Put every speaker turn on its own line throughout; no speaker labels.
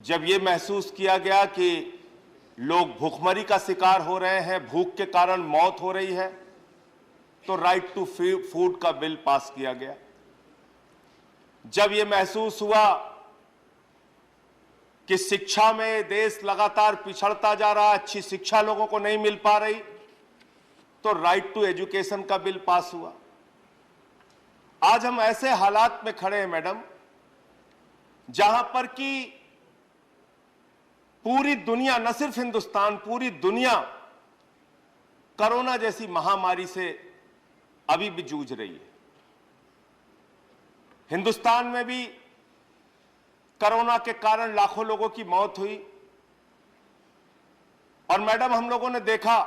जब ये महसूस किया गया कि लोग भूखमरी का शिकार हो रहे हैं, भूख के कारण मौत हो रही है, तो राइट टू फूड का बिल पास किया गया। जब ये महसूस हुआ कि शिक्षा में देश लगातार पिछड़ता जा रहा, अच्छी शिक्षा लोगों को नहीं मिल पा रही, तो राइट टू एजुकेशन का बिल पास हुआ। आज हम ऐसे हालात में खड़े हैं मैडम, जहां पर कि पूरी दुनिया, न सिर्फ हिंदुस्तान, पूरी दुनिया कोरोना जैसी महामारी से अभी भी जूझ रही है। हिंदुस्तान में भी कोरोना के कारण लाखों लोगों की मौत हुई। और मैडम, हम लोगों ने देखा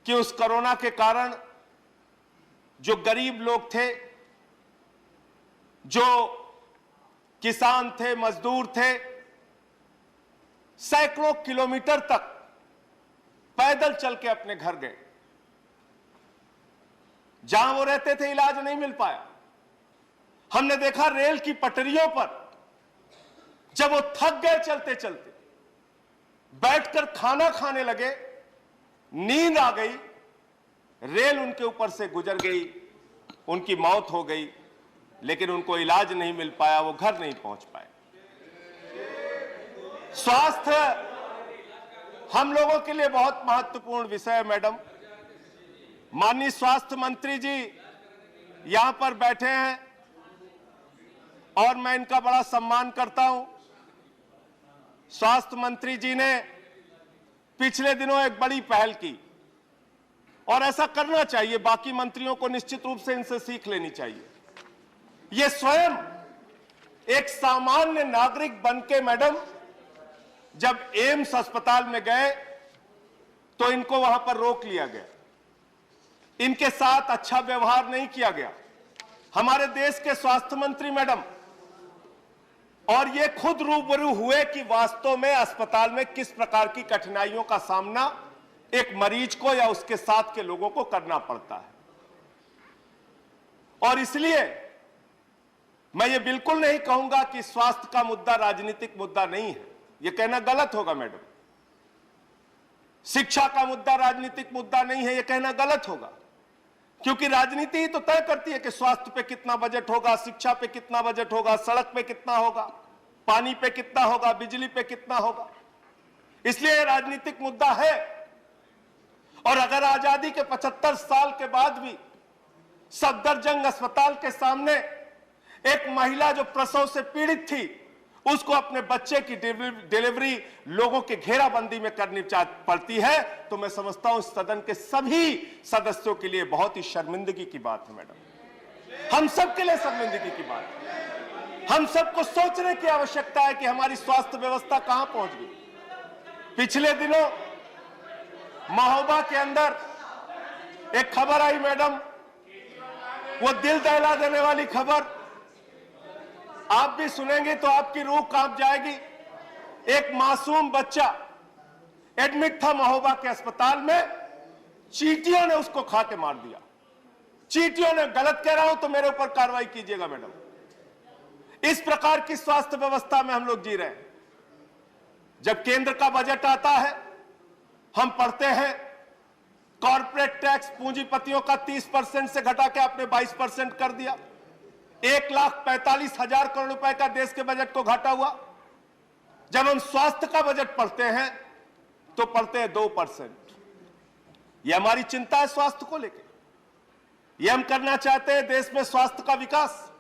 कि उस कोरोना के कारण जो गरीब लोग थे, जो किसान थे, मजदूर थे, सैकड़ों किलोमीटर तक पैदल चल के अपने घर गए। जहां वो रहते थे इलाज नहीं मिल पाया। हमने देखा रेल की पटरियों पर जब वो थक गए चलते चलते, बैठकर खाना खाने लगे, नींद आ गई, रेल उनके ऊपर से गुजर गई, उनकी मौत हो गई, लेकिन उनको इलाज नहीं मिल पाया, वो घर नहीं पहुंच पाए। स्वास्थ्य हम लोगों के लिए बहुत महत्वपूर्ण विषय है मैडम। माननीय स्वास्थ्य मंत्री जी यहां पर बैठे हैं और मैं इनका बड़ा सम्मान करता हूं। स्वास्थ्य मंत्री जी ने पिछले दिनों एक बड़ी पहल की और ऐसा करना चाहिए, बाकी मंत्रियों को निश्चित रूप से इनसे सीख लेनी चाहिए। ये स्वयं एक सामान्य नागरिक बनके मैडम जब एम्स अस्पताल में गए तो इनको वहां पर रोक लिया गया, इनके साथ अच्छा व्यवहार नहीं किया गया। हमारे देश के स्वास्थ्य मंत्री मैडम और ये खुद रूबरू हुए कि वास्तव में अस्पताल में किस प्रकार की कठिनाइयों का सामना एक मरीज को या उसके साथ के लोगों को करना पड़ता है। और इसलिए मैं ये बिल्कुल नहीं कहूंगा कि स्वास्थ्य का मुद्दा राजनीतिक मुद्दा नहीं है, ये कहना गलत होगा मैडम। शिक्षा का मुद्दा राजनीतिक मुद्दा नहीं है, ये कहना गलत होगा, क्योंकि राजनीति ही तो तय करती है कि स्वास्थ्य पे कितना बजट होगा, शिक्षा पे कितना बजट होगा, सड़क पे कितना होगा, पानी पे कितना होगा, बिजली पे कितना होगा। इसलिए ये राजनीतिक मुद्दा है। और अगर आजादी के 75 साल के बाद भी सफदरजंग अस्पताल के सामने एक महिला जो प्रसव से पीड़ित थी, उसको अपने बच्चे की डिलीवरी लोगों के घेराबंदी में करनी पड़ती है, तो मैं समझता हूं इस सदन के सभी सदस्यों के लिए बहुत ही शर्मिंदगी की बात है मैडम। हम सब के लिए शर्मिंदगी की बात है। हम सबको सोचने की आवश्यकता है कि हमारी स्वास्थ्य व्यवस्था कहां पहुंच गई। पिछले दिनों महोबा के अंदर एक खबर आई मैडम, वो दिल दहला देने वाली खबर, आप भी सुनेंगे तो आपकी रूह कांप जाएगी। एक मासूम बच्चा एडमिट था महोबा के अस्पताल में, चींटियों ने उसको खा के मार दिया। चींटियों ने, गलत कह रहा हूं तो मेरे ऊपर कार्रवाई कीजिएगा मैडम। इस प्रकार की स्वास्थ्य व्यवस्था में हम लोग जी रहे हैं। जब केंद्र का बजट आता है, हम पढ़ते हैं कॉर्पोरेट टैक्स पूंजीपतियों का 30% से घटा के आपने 22% कर दिया। 1,45,000 करोड़ रुपए का देश के बजट को घाटा हुआ। जब हम स्वास्थ्य का बजट पढ़ते हैं तो पढ़ते हैं 2%। यह हमारी चिंता है स्वास्थ्य को लेकर। यह हम करना चाहते हैं देश में स्वास्थ्य का विकास।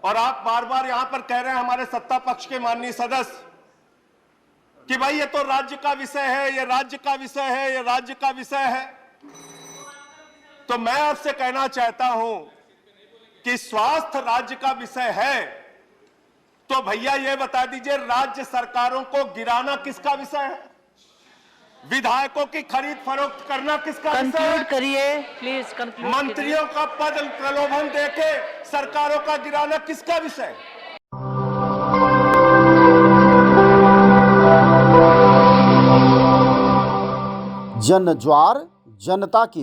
और आप बार बार यहां पर कह रहे हैं हमारे सत्ता पक्ष के माननीय सदस्य कि भाई ये तो राज्य का विषय है, ये राज्य का विषय है, ये राज्य का विषय है। तो मैं आपसे कहना चाहता हूं कि स्वास्थ्य राज्य का विषय है, तो भैया ये बता दीजिए राज्य सरकारों को गिराना किसका विषय है? विधायकों की खरीद फरोख्त करना किसका विषय है?
करिए प्लीज, कंक्लूड।
मंत्रियों का पद प्रलोभन देके सरकारों का गिराना किसका विषय है?
जन ज्वार जनता की